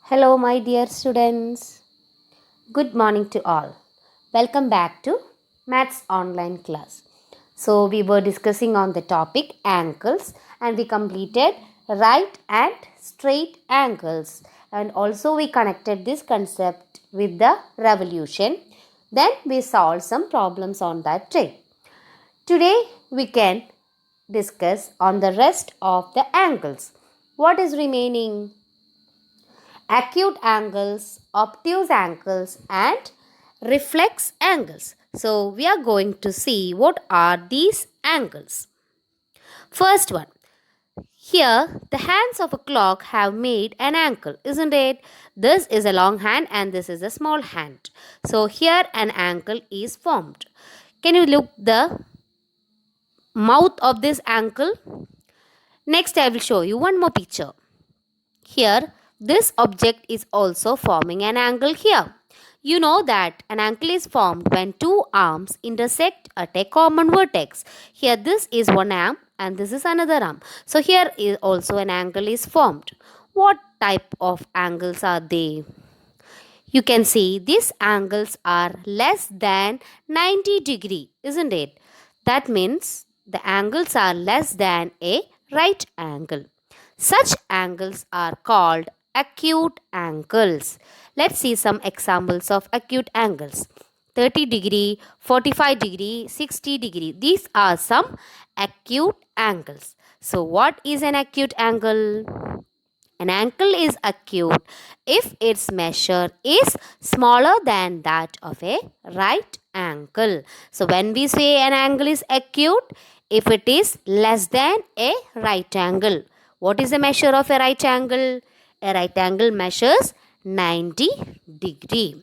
Hello, my dear students. Good morning to all. Welcome back to Maths online class. So, we were discussing on the topic angles and we completed right and straight angles. And also, we connected this concept with the revolution. Then, we solved some problems on that day. Today, we can discuss on the rest of the angles. What is remaining? Acute angles, obtuse angles, and reflex angles. So, we are going to see what are these angles. First one. Here, the hands of a clock have made an angle, isn't it? This is a long hand and this is a small hand. So, here an angle is formed. Can you look the mouth of this angle? Next, I will show you one more picture. Here, this object is also forming an angle here. You know that an angle is formed when two arms intersect at a common vertex. Here, this is one arm and this is another arm. So, here is also an angle is formed. What type of angles are they? You can see these angles are less than 90 degree, isn't it? That means the angles are less than a right angle. Such angles are called acute angles. Let's see some examples of acute angles. 30 degree, 45 degree, 60 degree. These are some acute angles. So what is an acute angle? An angle is acute if its measure is smaller than that of a right angle. So when we say an angle is acute, if it is less than a right angle. What is the measure of a right angle? A right angle measures 90 degree.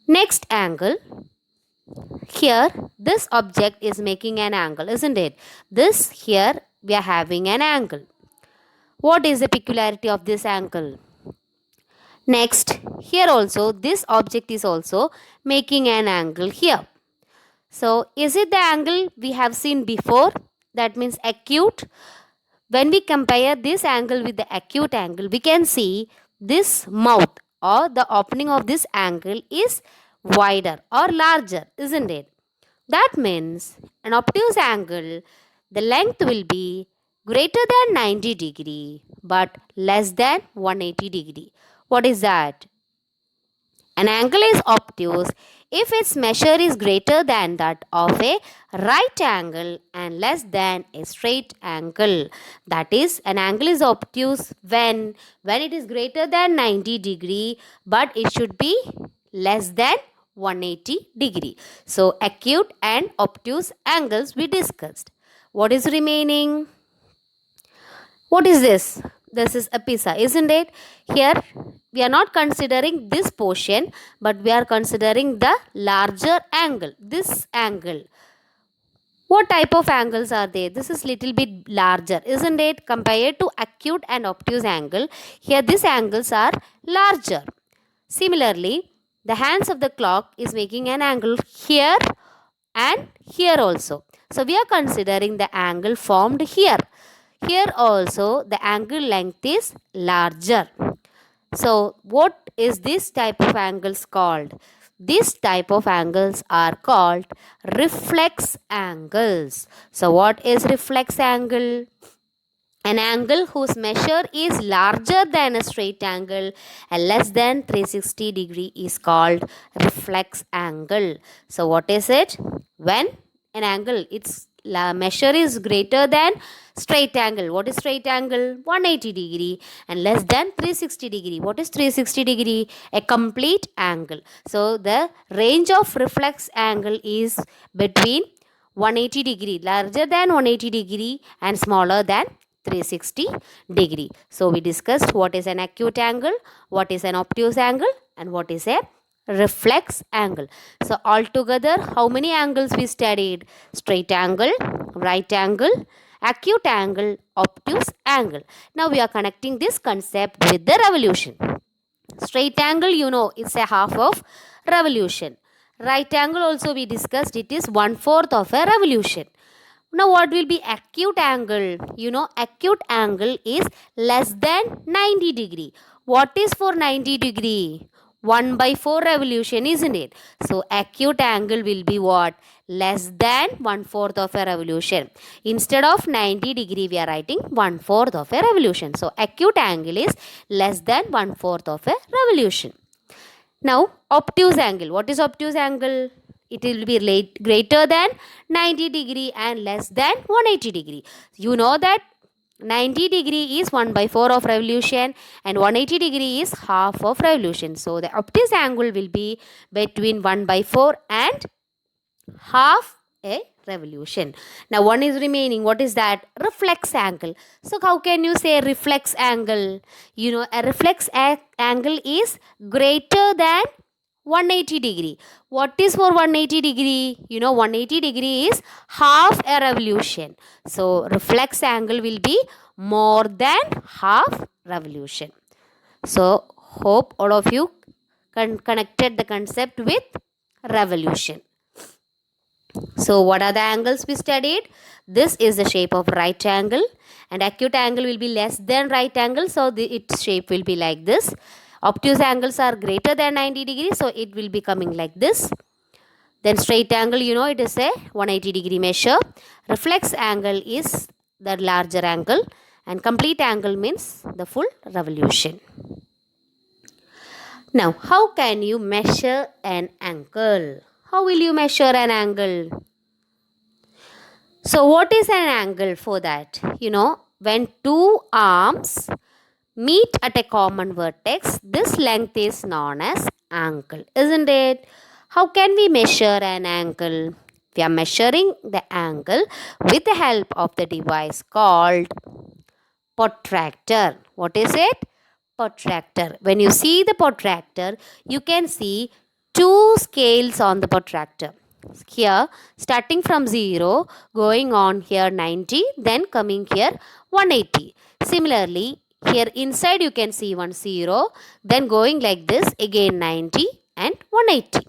Next angle. Here, this object is making an angle, isn't it? This here, we are having an angle. What is the peculiarity of this angle? Next, here also, this object is also making an angle here. So, is it the angle we have seen before? That means acute. When we compare this angle with the acute angle, we can see this mouth or the opening of this angle is wider or larger, isn't it? That means an obtuse angle, the length will be greater than 90 degree but less than 180 degree. What is that? An angle is obtuse if its measure is greater than that of a right angle and less than a straight angle. That is, an angle is obtuse when it is greater than 90 degree but it should be less than 180 degree. So, acute and obtuse angles we discussed. What is remaining? What is this? This is a pizza, isn't it? Here we are not considering this portion, but we are considering the larger angle, this angle. What type of angles are they? This is little bit larger, isn't it? Compared to acute and obtuse angle, here these angles are larger. Similarly, the hands of the clock is making an angle here and here also. So we are considering the angle formed here. Here also the angle length is larger. So what is this type of angles called? This type of angles are called reflex angles. So what is reflex angle? An angle whose measure is larger than a straight angle and less than 360 degree is called reflex angle. So what is it? When an angle, its measure is greater than straight angle. What is straight angle? 180 degree and less than 360 degree. What is 360 degree? A complete angle. So the range of reflex angle is between 180 degree, larger than 180 degree and smaller than 360 degree. So we discussed what is an acute angle, what is an obtuse angle and what is a reflex angle. So altogether how many angles we studied? Straight angle, right angle, acute angle, obtuse angle. Now we are connecting this concept with the revolution. Straight angle, you know, it's a half of revolution. Right angle also we discussed, it is 1/4 of a revolution. Now what will be acute angle? Acute angle is less than 90 degree. What is for 90 degree? 1 by 4 revolution, isn't it? So acute angle will be what? Less than 1/4 of a revolution. Instead of 90 degree, we are writing 1/4 of a revolution. So acute angle is less than 1/4 of a revolution. Now, obtuse angle. What is obtuse angle? It will be greater than 90 degree and less than 180 degree. You know that 90 degree is 1 by 4 of revolution and 180 degree is half of revolution. So, the obtuse angle will be between 1 by 4 and half a revolution. Now one is remaining. What is that? Reflex angle. So how can you say reflex angle? A reflex angle is greater than 180 degree. What is for 180 degree? 180 degree is half a revolution. So reflex angle will be more than half revolution. So hope all of you connected the concept with revolution. So what are the angles we studied? This is the shape of right angle, and acute angle will be less than right angle, so its shape will be like this. Obtuse angles are greater than 90 degrees, so it will be coming like this. Then straight angle, it is a 180 degree measure. Reflex angle is the larger angle, and complete angle means the full revolution. Now, how can you measure an angle? How will you measure an angle? So what is an angle for that? When two arms meet at a common vertex, this length is known as angle, isn't it? How can we measure an angle? We are measuring the angle with the help of the device called protractor. What is it? Protractor. When you see the protractor, you can see two scales on the protractor. Here, starting from 0, going on here 90, then coming here 180. Similarly, here inside you can see 10, then going like this, again 90 and 180.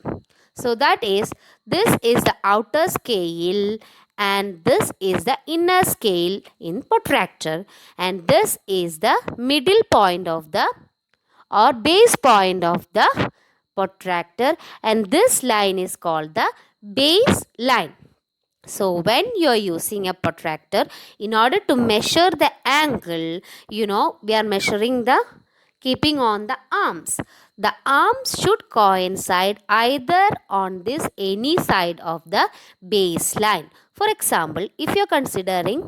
So that is, this is the outer scale and this is the inner scale in protractor, and this is the middle point of the or base point of the protractor, and this line is called the base line. So when you are using a protractor, in order to measure the angle, we are measuring the keeping on the arms. The arms should coincide either on this any side of the baseline. For example, if you are considering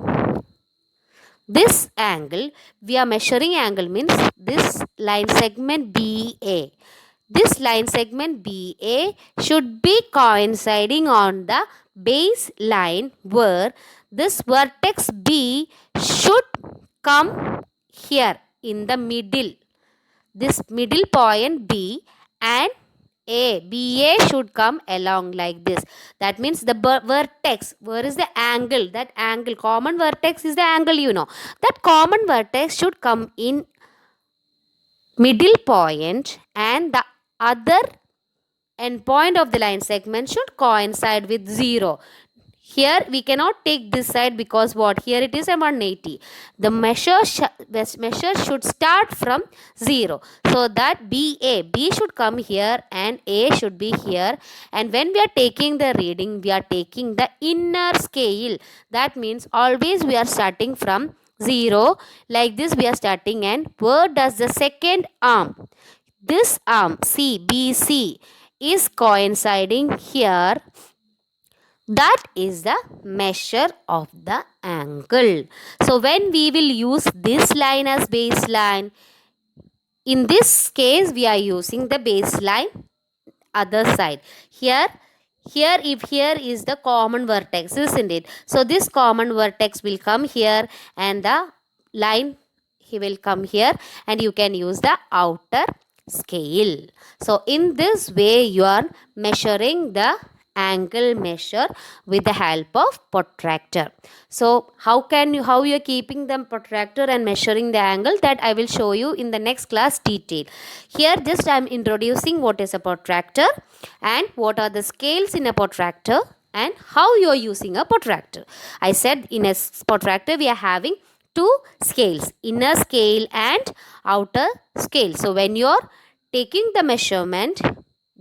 this angle, we are measuring angle means this line segment BA. This line segment BA should be coinciding on the base line, where this vertex B should come here in the middle. This middle point B and BA should come along like this. That means the vertex, where is the angle? That angle, common vertex is the angle, That common vertex should come in middle point, and the other end point of the line segment should coincide with 0. Here we cannot take this side because what? Here it is a 180. The measure should start from 0. So that B should come here and A should be here. And when we are taking the reading, we are taking the inner scale. That means always we are starting from 0. Like this we are starting, and where does the second arm? This arm BC is coinciding here. That is the measure of the angle. So when we will use this line as baseline, in this case we are using the baseline other side. Here if here is the common vertex, isn't it? So this common vertex will come here and the line he will come here, and you can use the outer scale. So in this way you are measuring the angle measure with the help of protractor. So how you are keeping the protractor and measuring the angle, that I will show you in the next class detail. Here just I am introducing what is a protractor and what are the scales in a protractor, and how you are using a protractor. I said in a protractor we are having two scales, inner scale and outer scale. So when you are taking the measurement,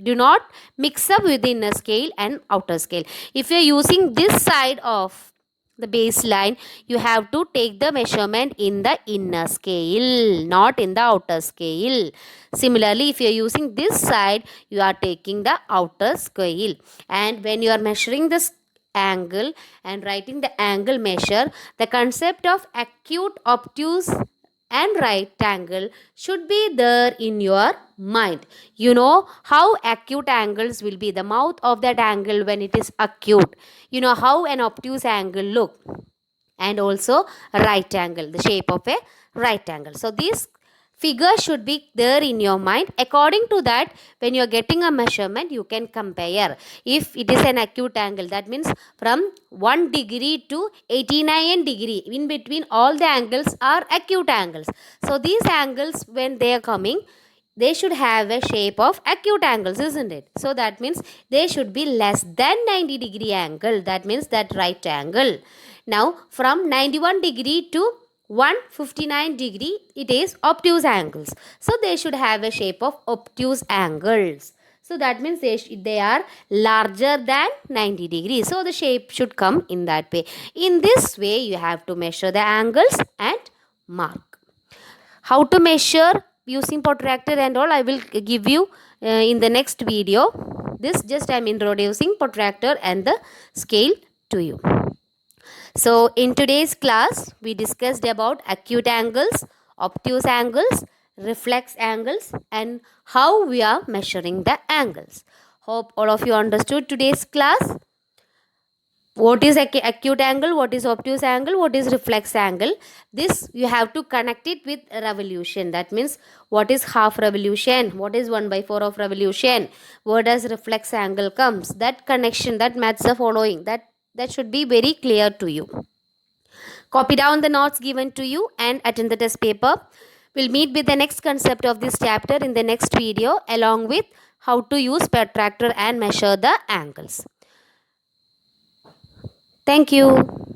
do not mix up with the inner scale and outer scale. If you are using this side of the baseline, you have to take the measurement in the inner scale, not in the outer scale. Similarly, if you are using this side, you are taking the outer scale. And when you are measuring this angle and writing the angle measure, the concept of acute, obtuse and right angle should be there in your mind. You know how acute angles will be, the mouth of that angle when it is acute. You know how an obtuse angle look, and also right angle, the shape of a right angle. So these figure should be there in your mind. According to that, when you are getting a measurement, you can compare. If it is an acute angle, that means from 1 degree to 89 degree, in between all the angles are acute angles. So these angles, when they are coming, they should have a shape of acute angles, isn't it? So that means they should be less than 90 degree angle, that means that right angle. Now from 91 degree to 159 degree, it is obtuse angles. So they should have a shape of obtuse angles. So that means they are larger than 90 degrees. So the shape should come in that way. In this way, you have to measure the angles and mark. How to measure using protractor and all, I will give you in the next video. This just I am introducing protractor and the scale to you. So in today's class, we discussed about acute angles, obtuse angles, reflex angles, and how we are measuring the angles. Hope all of you understood today's class. What is acute angle, what is obtuse angle, what is reflex angle? This you have to connect it with revolution. That means what is half revolution, what is 1/4 of revolution, where does reflex angle comes. That connection, that maths are following, that should be very clear to you. Copy down the notes given to you and attend the test paper. We'll meet with the next concept of this chapter in the next video, along with how to use protractor and measure the angles. Thank you.